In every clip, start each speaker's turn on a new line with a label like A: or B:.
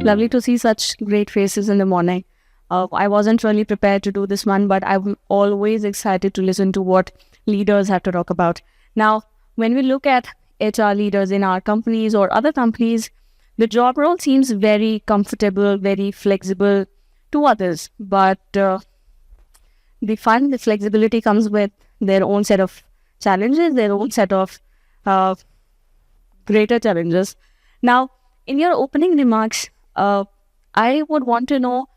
A: Lovely to see such great faces in the morning. I wasn't really prepared to do this one, but I'm always excited to listen to what leaders have to talk about. Now, when we look at HR leaders in our companies or other companies, the job role seems very comfortable, very flexible to others, but the flexibility comes with their own set of challenges, their own set of greater challenges. Now, in your opening remarks, I would want to know,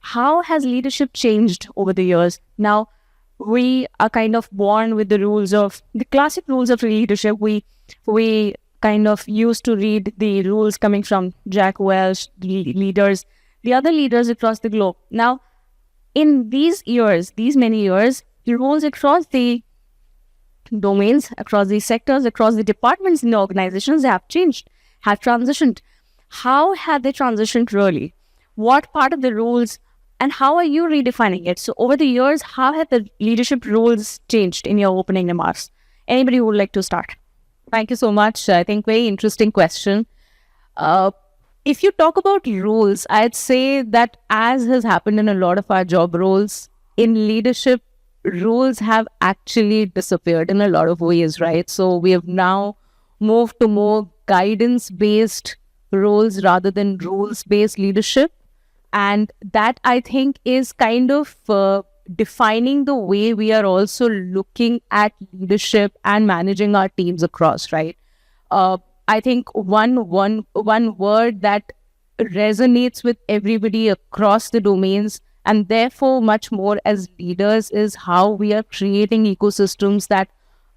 A: how has leadership changed over the years? Now, we are kind of born with the classic rules of leadership. We kind of used to read the rules coming from Jack Welch, leaders, the other leaders across the globe. Now, in these many years, the rules across the domains, across the sectors, across the departments in the organizations have changed, have transitioned. How have they transitioned really? What part of the rules, and how are you redefining it? So over the years, how have the leadership roles changed in your opening remarks? Anybody who would like to start?
B: Thank you so much. I think very interesting question. If you talk about roles, I'd say that as has happened in a lot of our job roles, in leadership, roles have actually disappeared in a lot of ways, right? So we have now moved to more guidance-based roles rather than rules-based leadership. And that, I think, is kind of defining the way we are also looking at leadership and managing our teams across, right? I think one word that resonates with everybody across the domains, and therefore much more as leaders, is how we are creating ecosystems that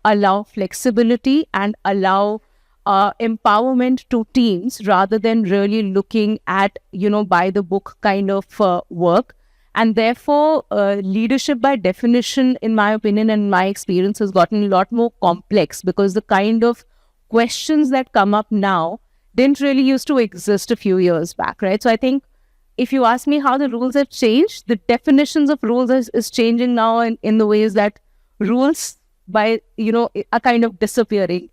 B: allow flexibility and allow empowerment to teams rather than really looking at, by the book kind of work. And therefore, leadership by definition, in my opinion and my experience, has gotten a lot more complex, because the kind of questions that come up now didn't really used to exist a few years back, right? So I think if you ask me how the rules have changed, the definitions of rules is changing now in the ways that rules are kind of disappearing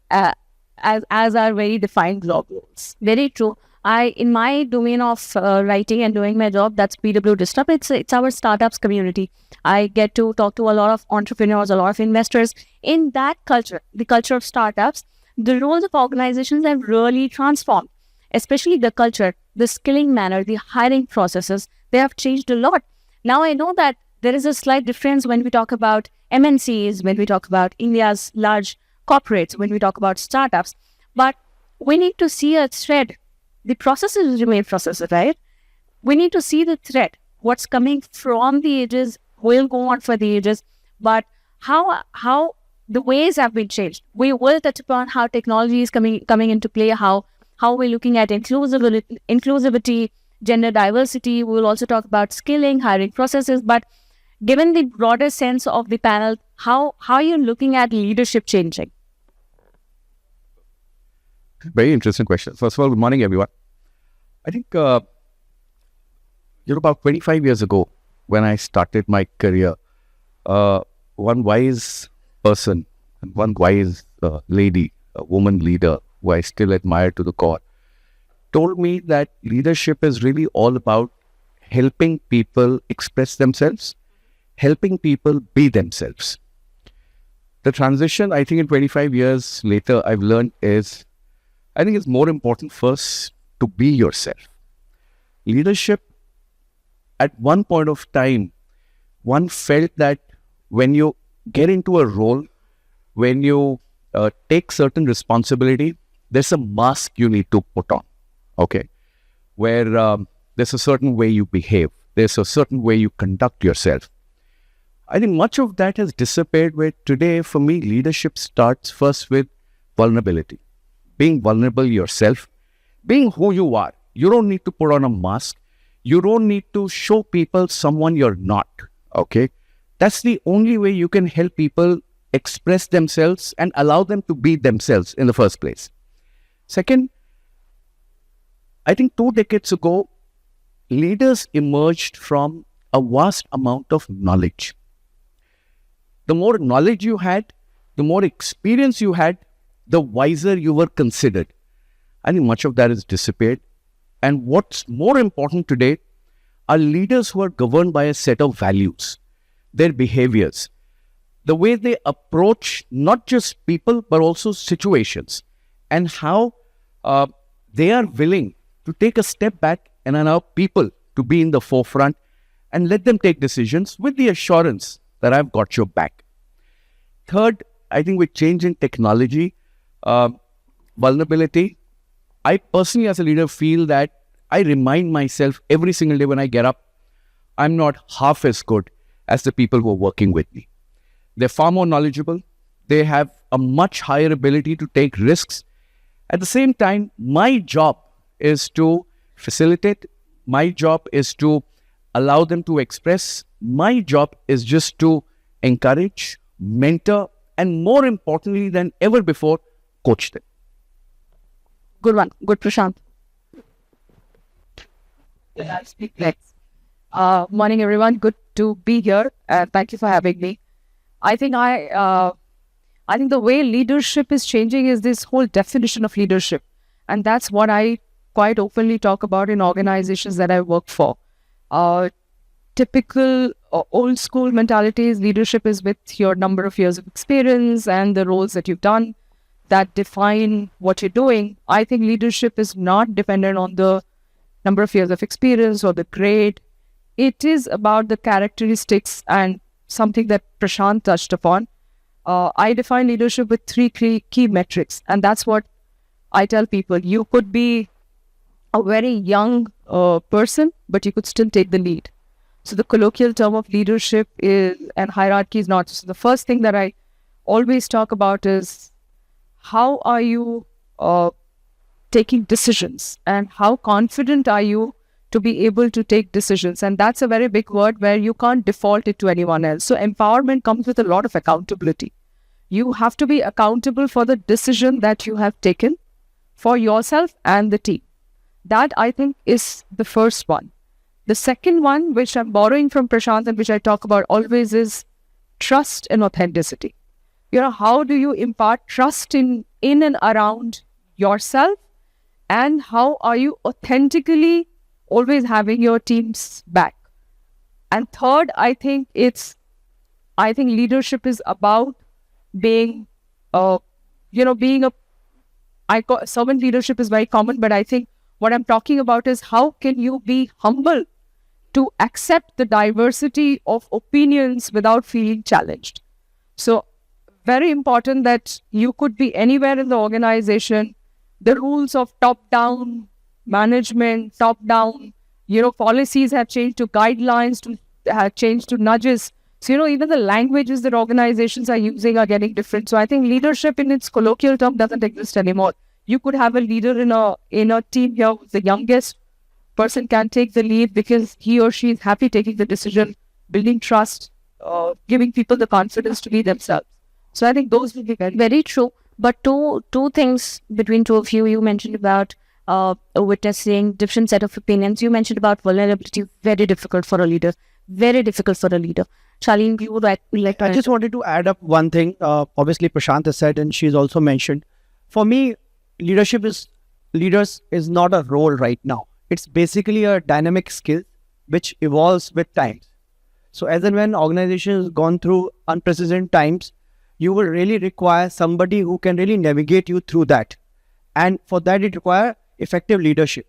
B: as are very defined job roles.
A: Very true. In my domain of writing and doing my job, that's PW Disrupt. It's our startups community. I get to talk to a lot of entrepreneurs, a lot of investors. In that culture, the culture of startups, the roles of organizations have really transformed, especially the culture, the skilling manner, the hiring processes. They have changed a lot. Now, I know that there is a slight difference when we talk about MNCs, when we talk about India's large corporates, when we talk about startups, but we need to see a thread. The processes remain processes, right? We need to see the thread. What's coming from the ages will go on for the ages, but how the ways have been changed. We will touch upon how technology is coming into play, how we're looking at inclusivity, gender diversity. We will also talk about skilling, hiring processes. But given the broader sense of the panel, how are you looking at leadership changing?
C: Very interesting question. First of all, good morning, everyone. I think, about 25 years ago, when I started my career, one wise person, and one wise lady, a woman leader, who I still admire to the core, told me that leadership is really all about helping people express themselves, helping people be themselves. The transition, I think in 25 years later, I've learned is, I think it's more important first to be yourself. Leadership, at one point of time, one felt that when you get into a role, when you take certain responsibility, there's a mask you need to put on, okay? Where there's a certain way you behave, there's a certain way you conduct yourself. I think much of that has disappeared, where today, for me, leadership starts first with vulnerability. Being vulnerable yourself, being who you are. You don't need to put on a mask. You don't need to show people someone you're not, okay? That's the only way you can help people express themselves and allow them to be themselves in the first place. Second, I think 2 decades ago, leaders emerged from a vast amount of knowledge. The more knowledge you had, the more experience you had, the wiser you were considered. I think much of that has disappeared. And what's more important today are leaders who are governed by a set of values, their behaviors, the way they approach not just people but also situations, and how they are willing to take a step back and allow people to be in the forefront and let them take decisions with the assurance that I've got your back. Third, I think with change in technology, vulnerability, I personally as a leader feel that I remind myself every single day when I get up, I'm not half as good as the people who are working with me. They're far more knowledgeable. They have a much higher ability to take risks. At the same time, my job is to facilitate. My job is to allow them to express. My job is just to encourage, mentor, and more importantly than ever before, coach them.
A: Good one. Good, Prashant. I'll speak next. Morning, everyone. Good to be here. Thank you for having me. I think the way leadership is changing is this whole definition of leadership, and that's what I quite openly talk about in organizations that I work for. Typical old school mentalities, leadership is with your number of years of experience and the roles that you've done that define what you're doing. I think leadership is not dependent on the number of years of experience or the grade. It is about the characteristics and something that Prashant touched upon. I define leadership with three key metrics, and that's what I tell people. You could be a very young person, but you could still take the lead. So the colloquial term of leadership is, and hierarchy is not. So the first thing that I always talk about is how are you taking decisions, and how confident are you to be able to take decisions. And that's a very big word where you can't default it to anyone else. So empowerment comes with a lot of accountability. You have to be accountable for the decision that you have taken for yourself and the team. That, I think, is the first one. The second one, which I'm borrowing from Prashant and which I talk about always, is trust and authenticity. How do you impart trust in and around yourself, and how are you authentically always having your team's back? And third, I think leadership is about being, servant leadership is very common, but I think what I'm talking about is how can you be humble to accept the diversity of opinions without feeling challenged. So very important that you could be anywhere in the organization. The rules of top-down management, top-down, policies have changed to guidelines, have changed to nudges. So, even the languages that organizations are using are getting different. So I think leadership in its colloquial term doesn't exist anymore. You could have a leader in a team here who's the youngest person can take the lead because he or she is happy taking the decision, building trust, giving people the confidence to be themselves. So I think those will be very true. But two things between two of you. You mentioned about witnessing different set of opinions. You mentioned about vulnerability. Very difficult for a leader. Very difficult for a leader. Shaleen, you would like to...
D: I just wanted to add up one thing. Obviously, Prashant has said, and she's also mentioned. For me, leaders is not a role right now. It's basically a dynamic skill which evolves with times. So as and when organizations gone through unprecedented times, you will really require somebody who can really navigate you through that. And for that, it requires effective leadership.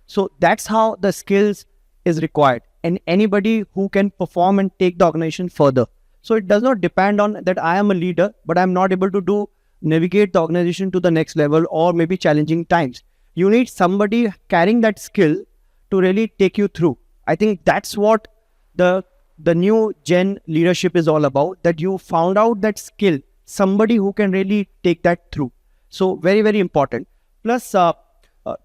D: So that's how the skills is required. And anybody who can perform and take the organization further. So it does not depend on that I am a leader, but I'm not able to navigate the organization to the next level or maybe challenging times. You need somebody carrying that skill to really take you through. I think that's what the new gen leadership is all about, that you found out that skill, somebody who can really take that through. So very, very important. Plus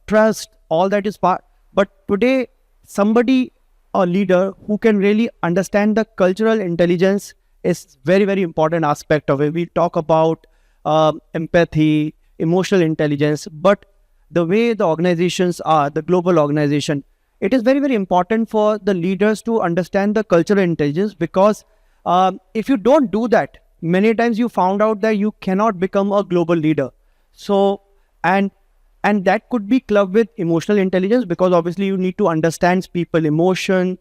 D: trust, all that is part. But today, somebody, a leader who can really understand the cultural intelligence is very, very important aspect of it. We talk about empathy, emotional intelligence, but the way the organizations are, the global organization, it is very, very important for the leaders to understand the cultural intelligence, because if you don't do that, many times you found out that you cannot become a global leader. So, and And that could be clubbed with emotional intelligence, because obviously you need to understand people emotion,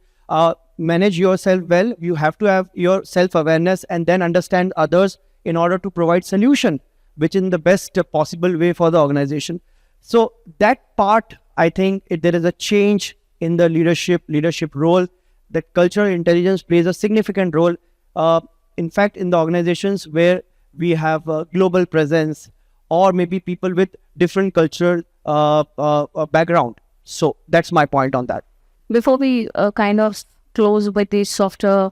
D: manage yourself well. You have to have your self-awareness and then understand others in order to provide solution, which in the best possible way for the organization. So that part, I think there is a change in the leadership role. That cultural intelligence plays a significant role. In fact, in the organizations where we have a global presence, or maybe people with different cultural background. So that's my point on that.
A: Before we kind of close with these softer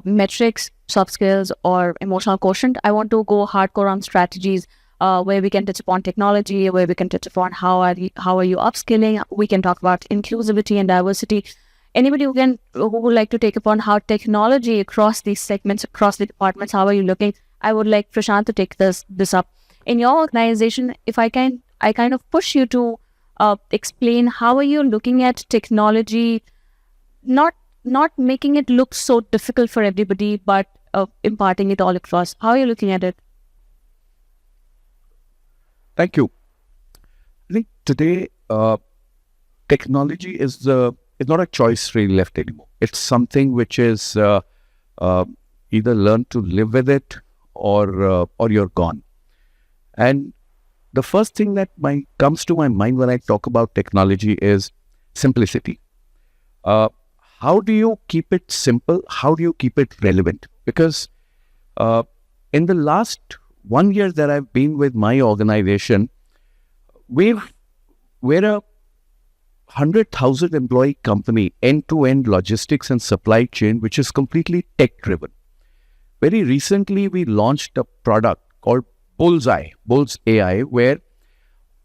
A: metrics, soft skills, or emotional quotient, I want to go hardcore on strategies, where we can touch upon technology, where we can touch upon how are you upskilling. We can talk about inclusivity and diversity. Anybody who would like to take upon how technology across these segments, across the departments, how are you looking? I would like Prashant to take this up. In your organization, if I kind of push you to explain how are you looking at technology, not making it look so difficult for everybody, but imparting it all across. How are you looking at it?
C: Thank you. I think today technology is not a choice really left anymore. It's something which is either learn to live with it or you're gone. And the first thing that comes to my mind when I talk about technology is simplicity. How do you keep it simple? How do you keep it relevant? Because in the last 1 year that I've been with my organization, we're a 100,000 employee company, end-to-end logistics and supply chain, which is completely tech-driven. Very recently, we launched a product called Bulls AI, where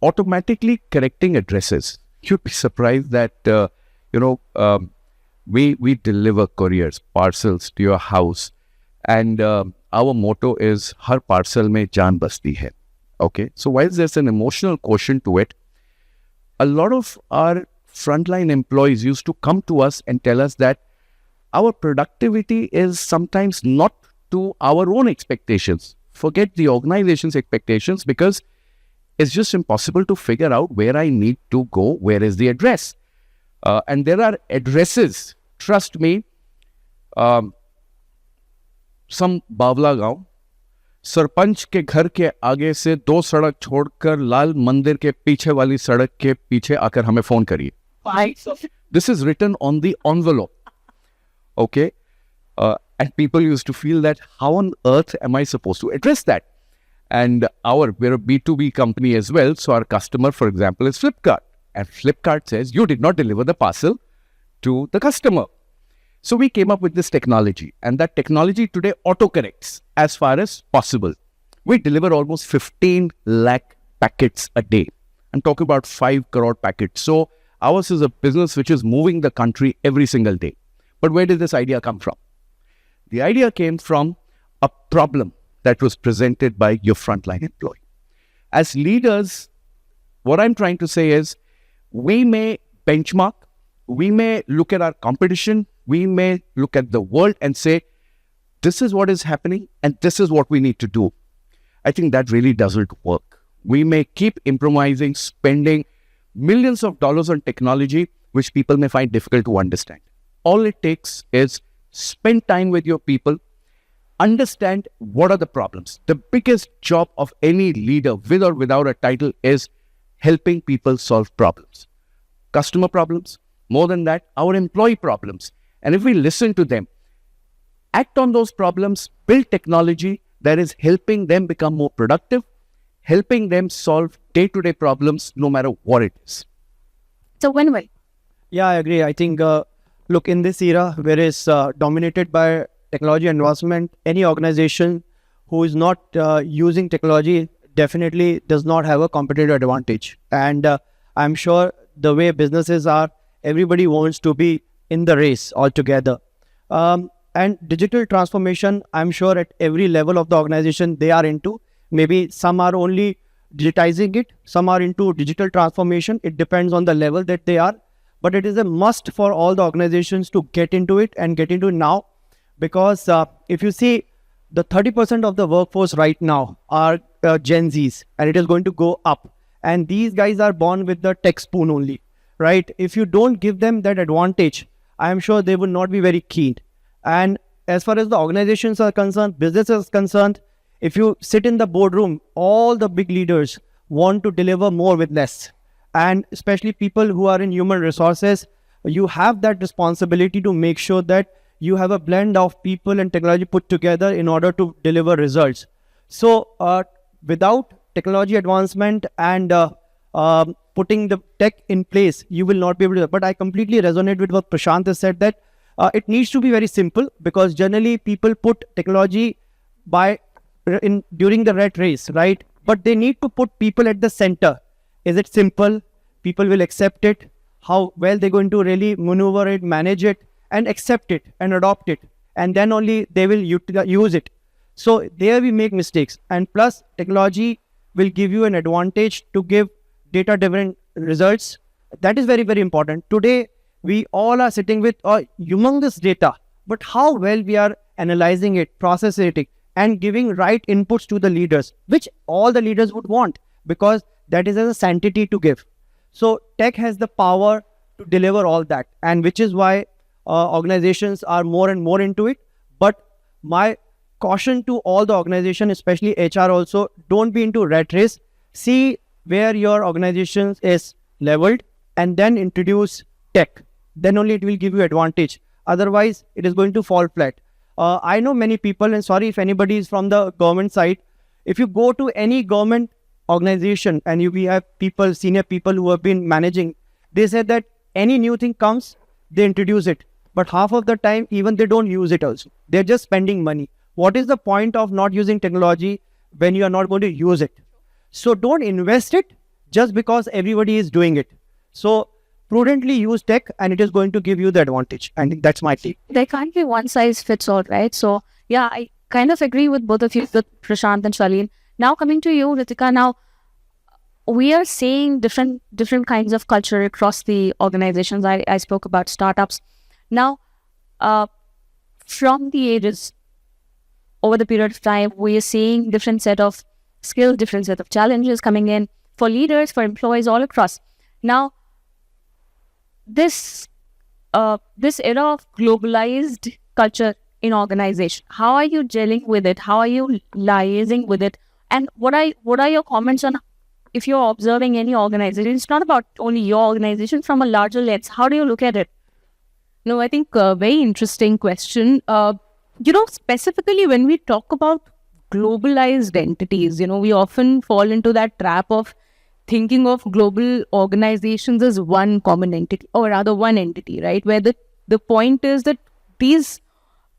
C: automatically correcting addresses. You'd be surprised that, we deliver couriers, parcels to your house. And our motto is, Har parcel mein jaan basti hai. Okay. So while there's an emotional quotient to it, a lot of our frontline employees used to come to us and tell us that our productivity is sometimes not to our own expectations. Forget the organization's expectations, because it's just impossible to figure out where I need to go, where is the address. And there are addresses, trust me, some बावला गांव, सरपंच के घर के आगे से 2 सड़क छोड़कर लाल मंदिर के पीछे वाली सड़क के पीछे आकर हमें फोन करिए. This is written on the envelope. Okay. And people used to feel that, how on earth am I supposed to address that? And we're a B2B company as well. So our customer, for example, is Flipkart. And Flipkart says, you did not deliver the parcel to the customer. So we came up with this technology, and that technology today autocorrects as far as possible. We deliver almost 15 lakh packets a day. I'm talking about 5 crore packets. So ours is a business which is moving the country every single day. But where did this idea come from? The idea came from a problem that was presented by your frontline employee. As leaders, what I'm trying to say is, we may benchmark, we may look at our competition, we may look at the world and say, this is what is happening and this is what we need to do. I think that really doesn't work. We may keep improvising, spending millions of dollars on technology, which people may find difficult to understand. All it takes is spend time with your people, understand what are the problems. The biggest job of any leader, with or without a title, is helping people solve problems. Customer problems, more than that, our employee problems. And if we listen to them, act on those problems, build technology that is helping them become more productive, helping them solve day-to-day problems, no matter what it is.
A: It's a win-win.
D: Yeah, I agree. I think, look, in this era where it's dominated by technology advancement, any organization who is not using technology definitely does not have a competitive advantage. And I'm sure the way businesses are, everybody wants to be in the race altogether. And digital transformation, I'm sure at every level of the organization they are into. Maybe some are only digitizing it, some are into digital transformation. It depends on the level that they are. But it is a must for all the organizations to get into it and get into it now. Because if you see, the 30% of the workforce right now are Gen Zs, and it is going to go up. And these guys are born with the tech spoon only, right? If you don't give them that advantage, I am sure they would not be very keen. And as far as the organizations are concerned, business is concerned, if you sit in the boardroom, all the big leaders want to deliver more with less. And especially people who are in human resources, you have that responsibility to make sure that you have a blend of people and technology put together in order to deliver results. So without technology advancement and putting the tech in place, you will not be able to. But I completely resonate with what Prashant has said, that it needs to be very simple, because generally people put technology during the rat race, right? But they need to put people at the center. Is it simple? People will accept it. How well they're going to really maneuver it, manage it, and accept it and adopt it. And then only they will use it. So there we make mistakes. And plus, technology will give you an advantage to give data-driven results. That is very, very important. Today, we all are sitting with humongous data, but how well we are analyzing it, processing it, and giving right inputs to the leaders, which all the leaders would want, because that is as a sanctity to give. So tech has the power to deliver all that, and which is why organizations are more and more into it. But my caution to all the organization, especially HR also, don't be into rat race. See where your organization is leveled and then introduce tech. Then only it will give you advantage. Otherwise, it is going to fall flat. I know many people, and sorry if anybody is from the government side, if you go to any government organization and we have people, senior people who have been managing, they said that any new thing comes, they introduce it. But half of the time, even they don't use it also. They're just spending money. What is the point of not using technology when you are not going to use it? So don't invest it just because everybody is doing it. So prudently use tech, and it is going to give you the advantage. I think that's my take.
A: There can't be one size fits all, right? So yeah, I kind of agree with both of you, with Prashant and Shaleen. Now coming to you, Ritika, now we are seeing different kinds of culture across the organizations. I spoke about startups. Now, from the ages, over the period of time, we are seeing different set of skills, different set of challenges coming in for leaders, for employees all across. Now, this era of globalized culture in organization, how are you gelling with it? How are you liaising with it? And what are your comments on, if you're observing any organization? It's not about only your organization, from a larger lens. How do you look at it?
B: No, I think a very interesting question. Specifically when we talk about globalized entities, we often fall into that trap of thinking of global organizations as one common entity, or rather one entity, right? Where the point is that these,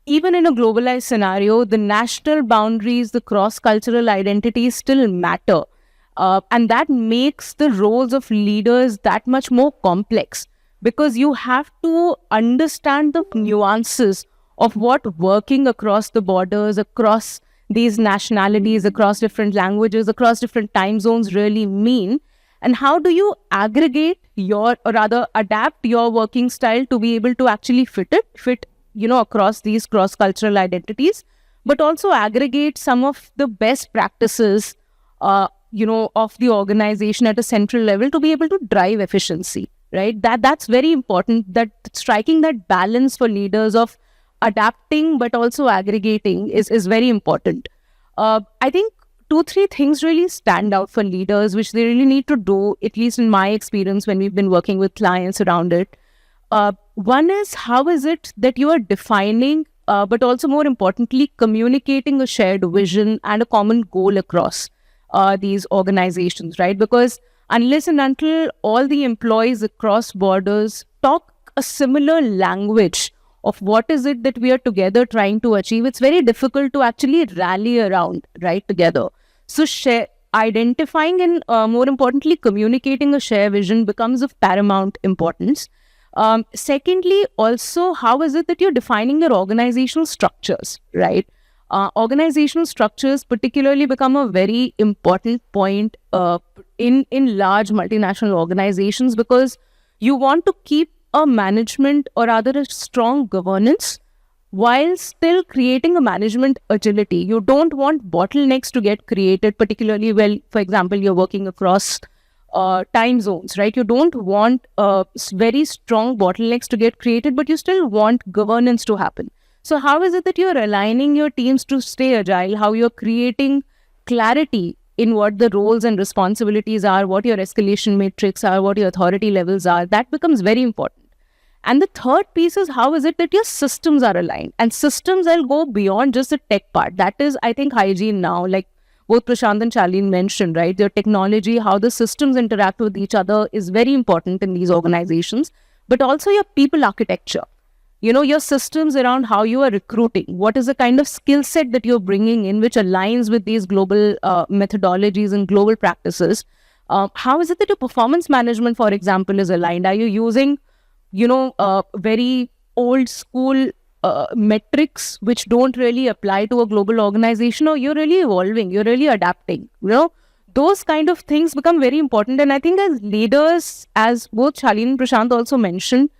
B: even in a globalized scenario, the national boundaries, the cross-cultural identities still matter. And that makes the roles of leaders that much more complex, because you have to understand the nuances of what working across the borders, across these nationalities, across different languages, across different time zones really mean. And how do you aggregate or rather adapt your working style to be able to actually fit across these cross-cultural identities, but also aggregate some of the best practices, of the organization at a central level to be able to drive efficiency, right? That's very important, that striking that balance for leaders of adapting but also aggregating is very important. I think 2-3 things really stand out for leaders, which they really need to do, at least in my experience when we've been working with clients around it. One is, how is it that you are defining, but also more importantly, communicating a shared vision and a common goal across these organizations, right? Because unless and until all the employees across borders talk a similar language of what is it that we are together trying to achieve, it's very difficult to actually rally around, right, together. So identifying and more importantly, communicating a shared vision becomes of paramount importance. Secondly, also, how is it that you're defining your organizational structures, right? Organizational structures particularly become a very important point in large multinational organizations, because you want to keep a management, or rather a strong governance, while still creating a management agility. You don't want bottlenecks to get created, particularly when, for example, you're working across time zones, right? You don't want very strong bottlenecks to get created, but you still want governance to happen. So how is it that you're aligning your teams to stay agile, how you're creating clarity in what the roles and responsibilities are, what your escalation matrix are, what your authority levels are? That becomes very important. And the third piece is, how is it that your systems are aligned? And systems, I'll go beyond just the tech part. That is, I think, hygiene now, like both Prashant and Shaleen mentioned, right? Your technology, how the systems interact with each other is very important in these organizations, but also your people architecture. You know, your systems around how you are recruiting. What is the kind of skill set that you're bringing in, which aligns with these global methodologies and global practices? How is it that your performance management, for example, is aligned? Are you using, very old school metrics which don't really apply to a global organization, or you're really evolving, you're really adapting? Those kind of things become very important. And I think as leaders, as both Shaleen and Prashant also mentioned,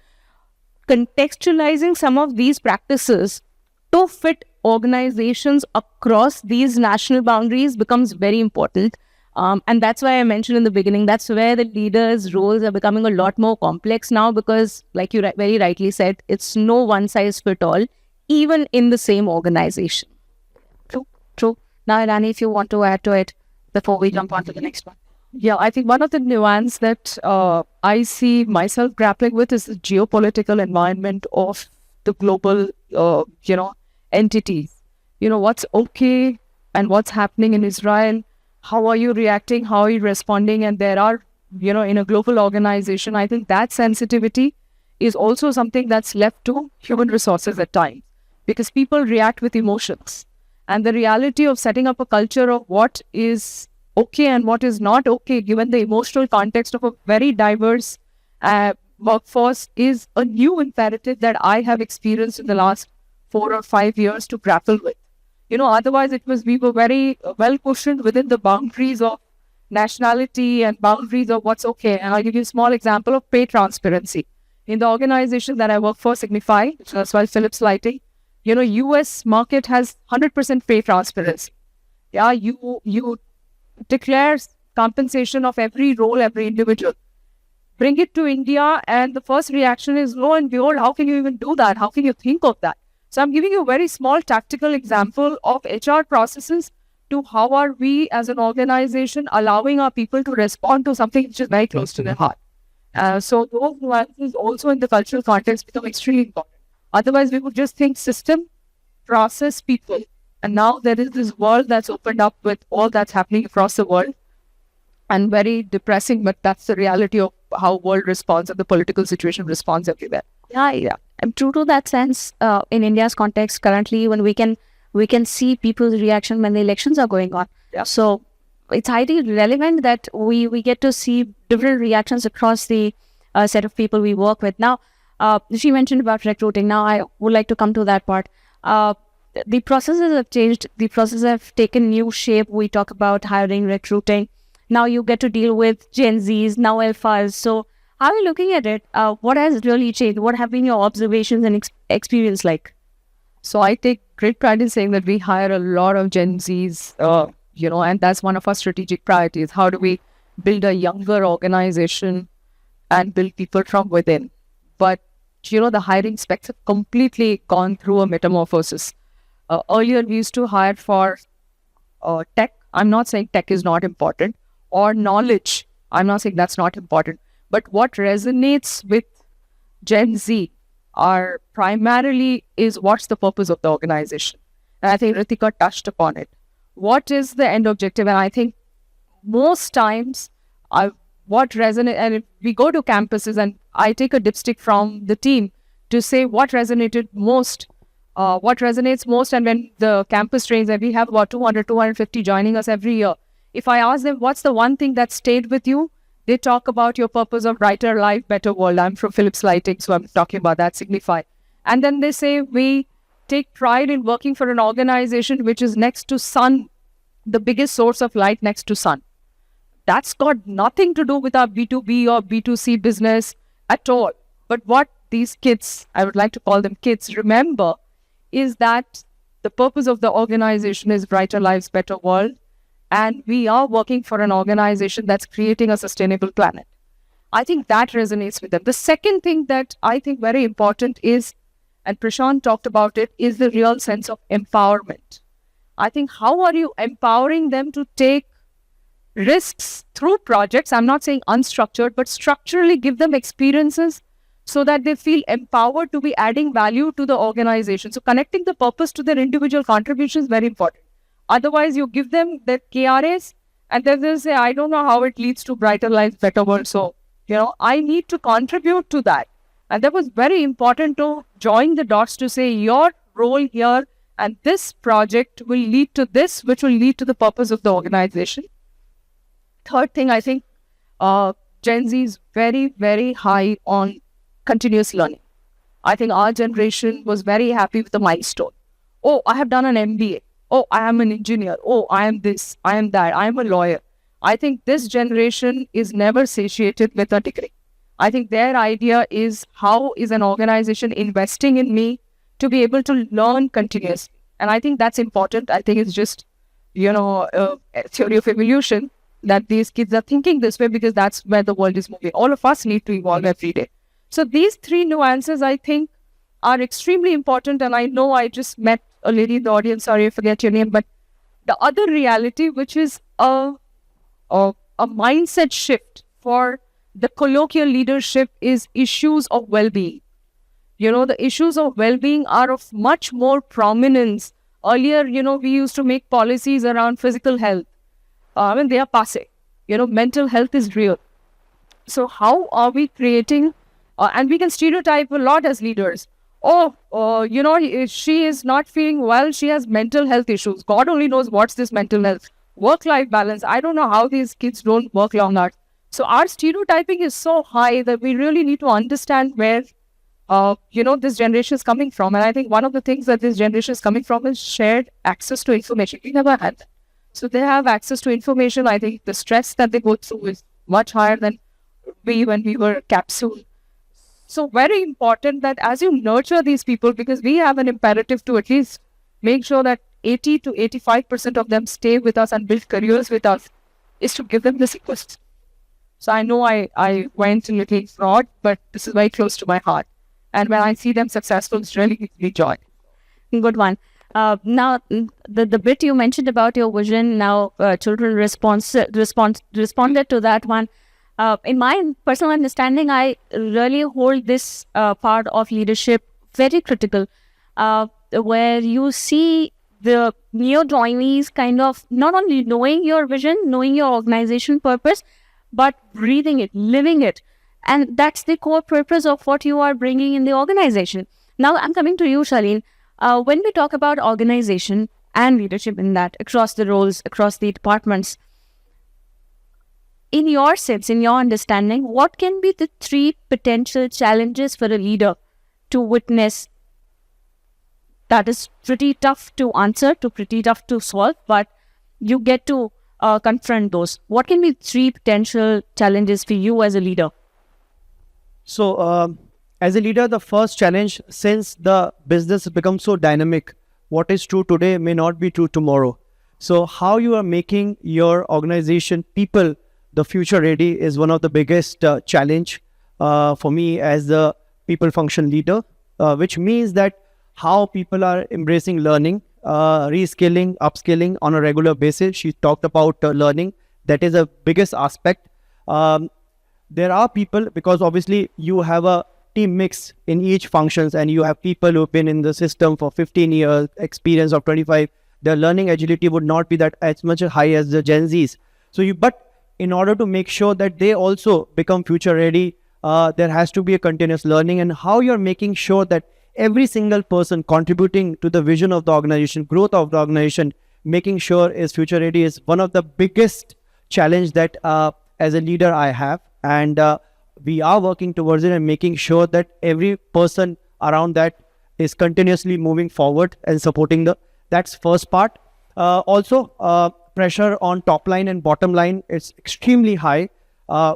B: contextualizing some of these practices to fit organizations across these national boundaries becomes very important. And that's why I mentioned in the beginning, that's where the leaders' roles are becoming a lot more complex now, because like you very rightly said, it's no one size fit all, even in the same organization.
A: True. Now, Irani, if you want to add to it before we jump on to the next one.
E: Yeah, I think one of the nuance that I see myself grappling with is the geopolitical environment of the global, entities. What's okay and what's happening in Israel. How are you reacting? How are you responding? And there are, in a global organization, I think that sensitivity is also something that's left to human resources at times, because people react with emotions. And the reality of setting up a culture of what is okay and what is not okay, given the emotional context of a very diverse workforce, is a new imperative that I have experienced in the last 4 or 5 years to grapple with. Otherwise we were very well cushioned within the boundaries of nationality and boundaries of what's okay. And I'll give you a small example of pay transparency. In the organization that I work for, Signify, which is well Philips Lighting, US market has 100% pay transparency. Yeah, you declare compensation of every role, every individual. Bring it to India, and the first reaction is, lo and behold, how can you even do that? How can you think of that? So I'm giving you a very small tactical example of HR processes to how are we as an organization allowing our people to respond to something which is very close to their heart. So those nuances also in the cultural context become extremely important. Otherwise, we would just think system, process, people. And now there is this world that's opened up with all that's happening across the world. And very depressing, but that's the reality of how world responds and the political situation responds everywhere.
A: Yeah. I'm true to that sense. In India's context, currently, when we can see people's reaction when the elections are going on.
E: Yeah.
A: So it's highly relevant that we get to see different reactions across the set of people we work with. Now, she mentioned about recruiting. Now, I would like to come to that part. The processes have changed. The processes have taken new shape. We talk about hiring, recruiting. Now you get to deal with Gen Zs, now Alphas. So how are you looking at it? What has really changed? What have been your observations and experience like?
E: So I take great pride in saying that we hire a lot of Gen Zs, and that's one of our strategic priorities. How do we build a younger organization and build people from within? But, the hiring specs have completely gone through a metamorphosis. Earlier, we used to hire for tech. I'm not saying tech is not important, or knowledge. I'm not saying that's not important. But what resonates with Gen Z are primarily is what's the purpose of the organization. And I think Ritika touched upon it. What is the end objective? And I think most times what resonates, and if we go to campuses and I take a dipstick from the team to say what resonated most, what resonates most, and when the campus trains, and we have about 200, 250 joining us every year. If I ask them, what's the one thing that stayed with you? They talk about your purpose of brighter life, better world. I'm from Philips Lighting, so I'm talking about that, Signify. And then they say, we take pride in working for an organization which is next to sun, the biggest source of light next to sun. That's got nothing to do with our B2B or B2C business at all. But what these kids, I would like to call them kids, remember is that the purpose of the organization is brighter lives, better world. and we are working for an organization that's creating a sustainable planet. I think that resonates with them. The second thing that I think very important is, and Prashant talked about it, is the real sense of empowerment. I think how are you empowering them to take risks through projects? I'm not saying unstructured, but structurally give them experiences so that they feel empowered to be adding value to the organization. So connecting the purpose to their individual contribution is very important. Otherwise, you give them their KRAs and then they'll say, I don't know how it leads to brighter lives, better world. So, I need to contribute to that. And that was very important to join the dots to say your role here and this project will lead to this, which will lead to the purpose of the organization. Third thing, I think Gen Z is very, very high on continuous learning. I think our generation was very happy with the milestone. Oh, I have done an MBA. Oh, I am an engineer. Oh, I am this, I am that, I am a lawyer. I think this generation is never satiated with a degree. I think their idea is how is an organization investing in me to be able to learn continuously. And I think that's important. I think it's just, a theory of evolution that these kids are thinking this way because that's where the world is moving. All of us need to evolve every day. So these three nuances, I think, are extremely important. And I know I just met a lady in the audience, sorry I forget your name, but the other reality, which is a mindset shift for the colloquial leadership, is issues of well-being. The issues of well-being are of much more prominence. Earlier, we used to make policies around physical health. They are passé. Mental health is real. So how are we creating, and we can stereotype a lot as leaders. She is not feeling well, she has mental health issues. God only knows what's this mental health. Work-life balance. I don't know how these kids don't work long hours. So our stereotyping is so high that we really need to understand where, this generation is coming from. And I think one of the things that this generation is coming from is shared access to information. We never had that. So they have access to information. I think the stress that they go through is much higher than when we were capsule. So very important that as you nurture these people, because we have an imperative to at least make sure that 80 to 85% of them stay with us and build careers with us, is to give them this ecosystem. So I know I went a little broad, but this is very close to my heart. And when I see them successful, it's really gives me joy.
A: Good one. Now, the bit you mentioned about your vision, now children responded to that one. In my personal understanding, I really hold this part of leadership very critical, where you see the new joinees kind of not only knowing your vision, knowing your organization purpose, but breathing it, living it. And that's the core purpose of what you are bringing in the organization. Now, I'm coming to you, Shaleen. When we talk about organization and leadership in that, across the roles, across the departments, in your sense, in your understanding, what can be the three potential challenges for a leader to witness that is pretty tough to answer, pretty tough to solve, but you get to confront those? What can be three potential challenges for you as a leader?
D: So, as a leader, the first challenge, since the business has become so dynamic, what is true today may not be true tomorrow. So how you are making your organization, people, the future ready is one of the biggest challenge for me as the people function leader, which means that how people are embracing learning, reskilling, upskilling on a regular basis. She talked about learning. That is a biggest aspect. There are people, because obviously you have a team mix in each functions and you have people who've been in the system for 15 years, experience of 25. Their learning agility would not be that as much high as the Gen Zs. But in order to make sure that they also become future ready, there has to be a continuous learning, and how you're making sure that every single person contributing to the vision of the organization, growth of the organization, making sure is future ready is one of the biggest challenge that as a leader I have. And we are working towards it and making sure that every person around that is continuously moving forward and supporting that's first part. Also, pressure on top line and bottom line is extremely high.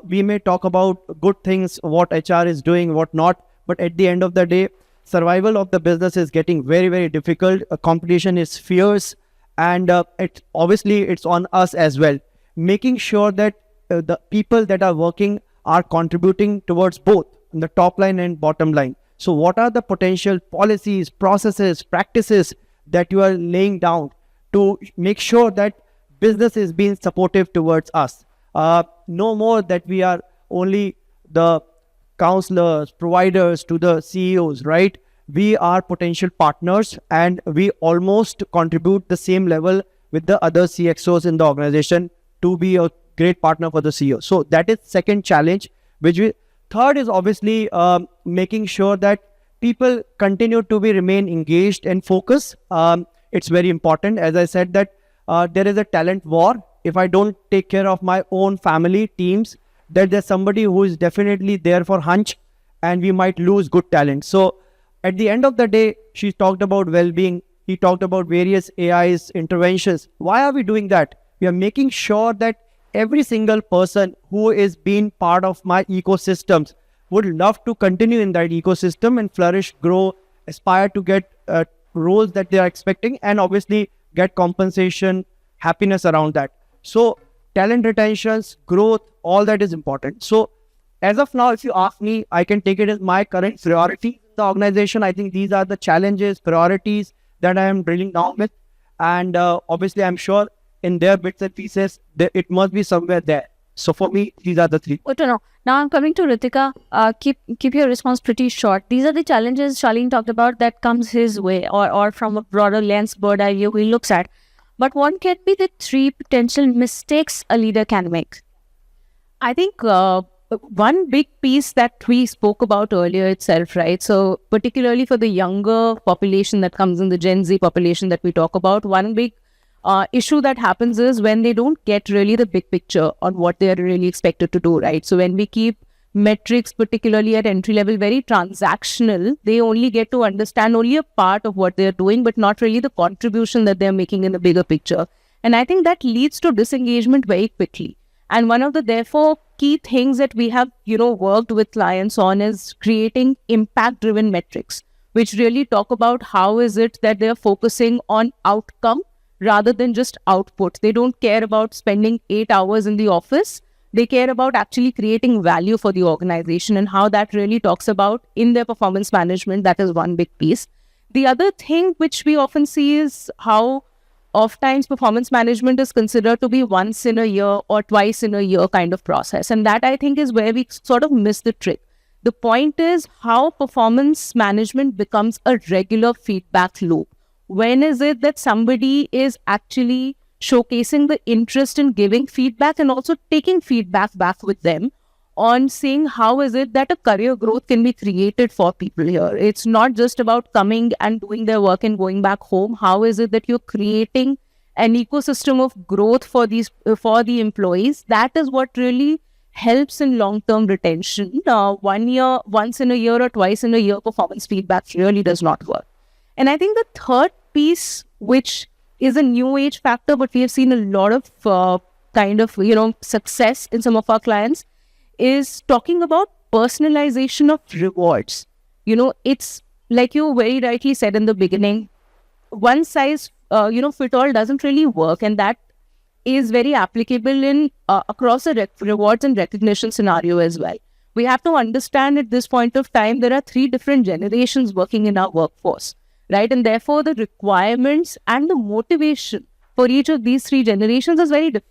D: We may talk about good things, what HR is doing, what not, but at the end of the day, survival of the business is getting very, very difficult. Competition is fierce, And it's on us as well, making sure that the people that are working are contributing towards both the top line and bottom line. So what are the potential policies, processes, practices that you are laying down to make sure that business is being supportive towards us? No more that we are only the counselors, providers to the CEOs, right? We are potential partners, and we almost contribute the same level with the other CXOs in the organization to be a great partner for the CEO. So that is second challenge. Third is obviously making sure that people continue to remain engaged and focused. It's very important, as I said, that there is a talent war. If I don't take care of my own family teams, that there's somebody who is definitely there for hunch, and we might lose good talent. So at the end of the day, she talked about well-being. He talked about various AI's interventions. Why are we doing that? We are making sure that every single person who is being part of my ecosystems would love to continue in that ecosystem and flourish, grow, aspire to get roles that they are expecting, and obviously get compensation, happiness around that. So talent retentions, growth, all that is important. So as of now, if you ask me, I can take it as my current priority in the organization. I think these are the challenges, priorities that I am drilling down with. And obviously, I'm sure in their bits and pieces, it must be somewhere there. So for me, these are the three.
A: Good to know. Now I'm coming to Ritika. Keep your response pretty short. These are the challenges Shaleen talked about that comes his way, or from a broader lens, bird eye view he looks at. But what can be the 3 potential mistakes a leader can make?
B: I think one big piece that we spoke about earlier itself, right? So particularly for the younger population that comes in, the Gen Z population that we talk about, one big issue that happens is when they don't get really the big picture on what they are really expected to do, right? So when we keep metrics, particularly at entry level, very transactional, they only get to understand only a part of what they're doing, but not really the contribution that they're making in the bigger picture. And I think that leads to disengagement very quickly. And one of the, therefore, key things that we have, worked with clients on is creating impact-driven metrics, which really talk about how is it that they're focusing on outcome rather than just output. They don't care about spending 8 hours in the office. They care about actually creating value for the organization, and how that really talks about in their performance management. That is one big piece. The other thing which we often see is how oftentimes performance management is considered to be once in a year or twice in a year kind of process. And that, I think, is where we sort of miss the trick. The point is how performance management becomes a regular feedback loop. When is it that somebody is actually showcasing the interest in giving feedback and also taking feedback back with them on seeing how is it that a career growth can be created for people here? It's not just about coming and doing their work and going back home. How is it that you're creating an ecosystem of growth for the employees? That is what really helps in long-term retention. Once in a year or twice in a year performance feedback really does not work. And I think the third piece, which is a new age factor, but we have seen a lot of success in some of our clients, is talking about personalization of rewards. It's like you very rightly said in the beginning, one size, fit all doesn't really work. And that is very applicable in across a rewards and recognition scenario as well. We have to understand at this point of time, there are 3 different generations working in our workforce, right? And therefore, the requirements and the motivation for each of these 3 generations is very different.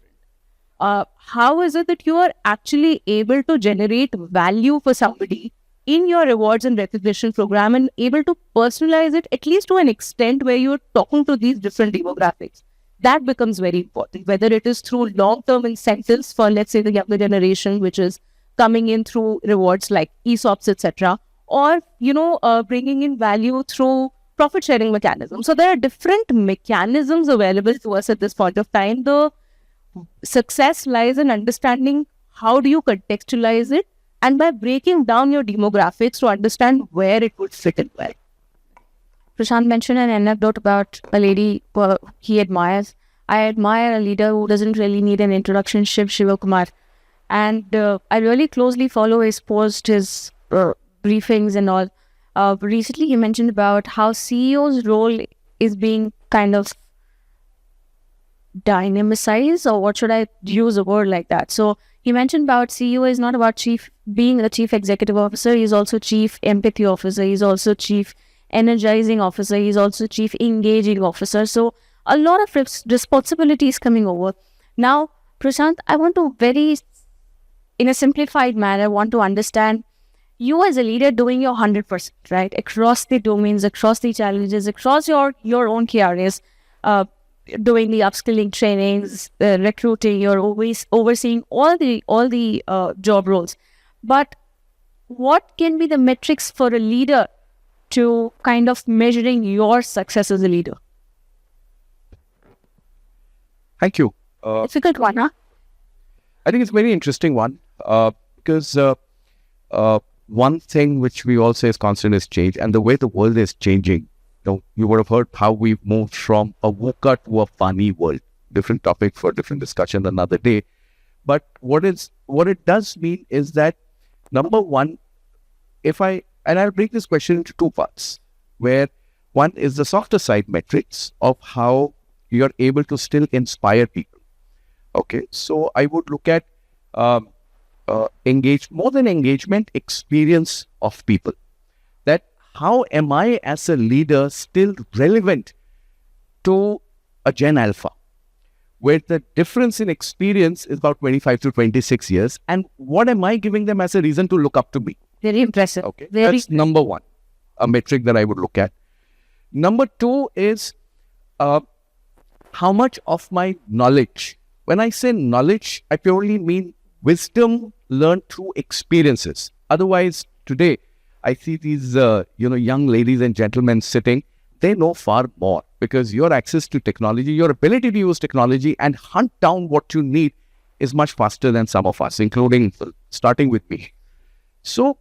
B: How is it that you are actually able to generate value for somebody in your rewards and recognition program and able to personalize it at least to an extent where you're talking to these different demographics? That becomes very important, whether it is through long-term incentives for, let's say, the younger generation, which is coming in through rewards like ESOPs, etc., or, bringing in value through profit sharing mechanisms. So there are different mechanisms available to us at this point of time. The success lies in understanding how do you contextualize it, and by breaking down your demographics to understand where it would fit in well.
A: Prashant mentioned an anecdote about a lady he admires. I admire a leader who doesn't really need an introduction, Shiva Kumar. And I really closely follow his posts, his briefings and all. Recently, he mentioned about how CEO's role is being kind of dynamicize, or what should I use a word like that? So he mentioned about CEO is not about being a chief executive officer. He's also chief empathy officer. He's also chief energizing officer. He's also chief engaging officer. So a lot of responsibilities coming over. Now, Prashant, I want to in a simplified manner, want to understand you as a leader doing your 100%, right? Across the domains, across the challenges, across your own key areas, doing the upskilling trainings, recruiting, you're always overseeing all the job roles. But what can be the metrics for a leader to kind of measuring your success as a leader?
C: Thank you.
A: Difficult one, huh?
C: I think it's a very interesting one because one thing which we all say is constant is change, and the way the world is changing. You would have heard how we've moved from a VUCA to a FANI world. Different topic for different discussion another day. But what it does mean is that, number one, I'll break this question into two parts, where one is the softer side metrics of how you're able to still inspire people. Okay, so I would look at more than engagement, experience of people. That how am I as a leader still relevant to a Gen Alpha, where the difference in experience is about 25 to 26 years, and what am I giving them as a reason to look up to me?
A: Very impressive.
C: Okay, that's number one, a metric that I would look at. Number two is how much of my knowledge. When I say knowledge, I purely mean wisdom learned through experiences. Otherwise, today, I see these young ladies and gentlemen sitting, they know far more because your access to technology, your ability to use technology and hunt down what you need is much faster than some of us, including starting with me. So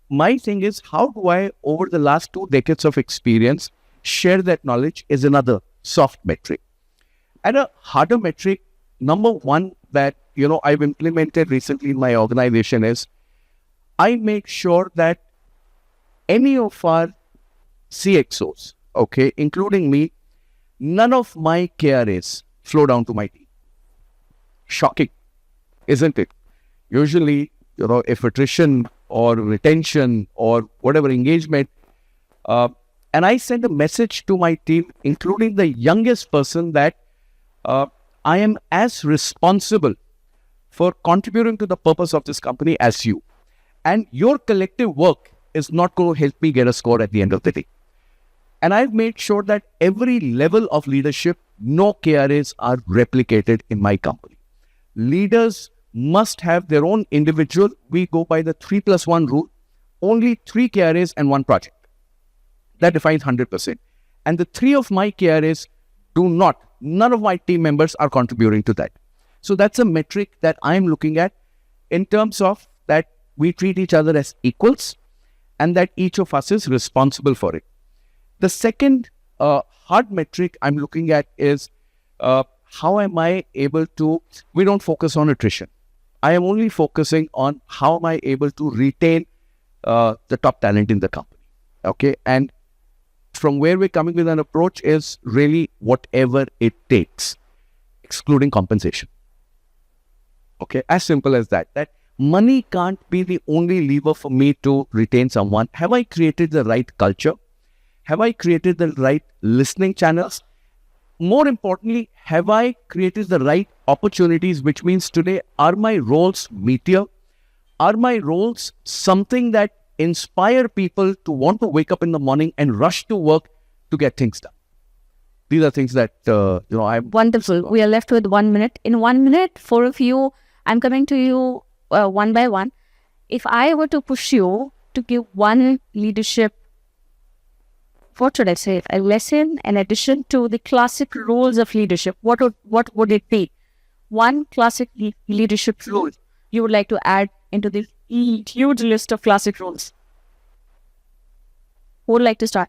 C: my thing is, how do I, over the last 2 decades of experience, share that knowledge is another soft metric. And a harder metric, number one, that I've implemented recently in my organization is I make sure that any of our CXOs, okay, including me, none of my KRAs flow down to my team. Shocking, isn't it? Usually, if attrition or retention or whatever engagement, and I send a message to my team, including the youngest person, that I am as responsible for contributing to the purpose of this company as you. And your collective work is not going to help me get a score at the end of the day. And I've made sure that every level of leadership, no KRAs are replicated in my company. Leaders must have their own individual. We go by the 3+1 rule. Only 3 KRAs and 1 project. That defines 100%. And the 3 of my KRAs none of my team members are contributing to that. So that's a metric that I'm looking at in terms of that we treat each other as equals and that each of us is responsible for it. The second hard metric I'm looking at is how am I able to, we don't focus on attrition. I am only focusing on how am I able to retain the top talent in the company. Okay. And from where we're coming with an approach is really whatever it takes, excluding compensation. Okay. As simple as that. That money can't be the only lever for me to retain someone. Have I created the right culture? Have I created the right listening channels? More importantly, have I created the right opportunities, which means today, are my roles meteor? Are my roles something that inspire people to want to wake up in the morning and rush to work to get things done? These are things that, I'm...
A: Wonderful. We are left with 1 minute. In 1 minute, 4 of you, I'm coming to you one by one. If I were to push you to give one leadership, what should I say, a lesson, an addition to the classic rules of leadership, what would it be? One classic leadership rule you would like to add into the huge list of classic rules? Who would like to start?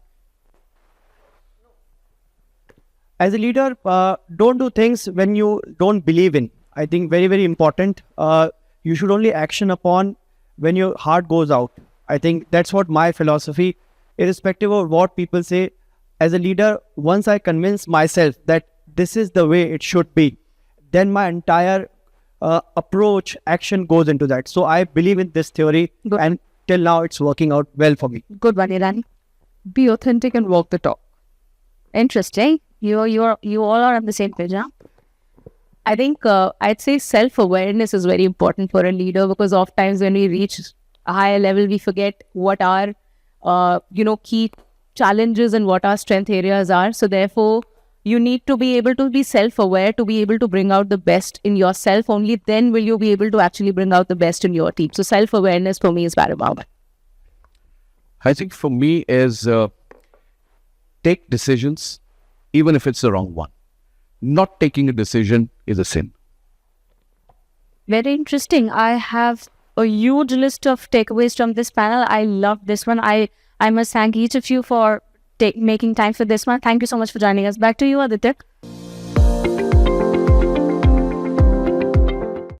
D: As a leader, don't do things when you don't believe in. I think very, very important. You should only action upon when your heart goes out. I think that's what my philosophy, irrespective of what people say. As a leader, once I convince myself that this is the way it should be, then my entire approach, action goes into that. So I believe in this theory,
A: Good.
D: and till now it's working out well for me.
A: Good one, Irani.
E: Be authentic and walk the talk.
A: Interesting. You all are on the same page, huh?
B: I think I'd say self-awareness is very important for a leader, because oftentimes when we reach a higher level, we forget what our, key challenges and what our strength areas are. So therefore, you need to be able to be self-aware to be able to bring out the best in yourself. Only then will you be able to actually bring out the best in your team. So self-awareness for me is paramount.
C: I think for me is take decisions, even if it's the wrong one. Not taking a decision is a sin.
A: Very interesting. I have a huge list of takeaways from this panel. I love this one. I must thank each of you for making time for this one. Thank you so much for joining us. Back to you, Aditya.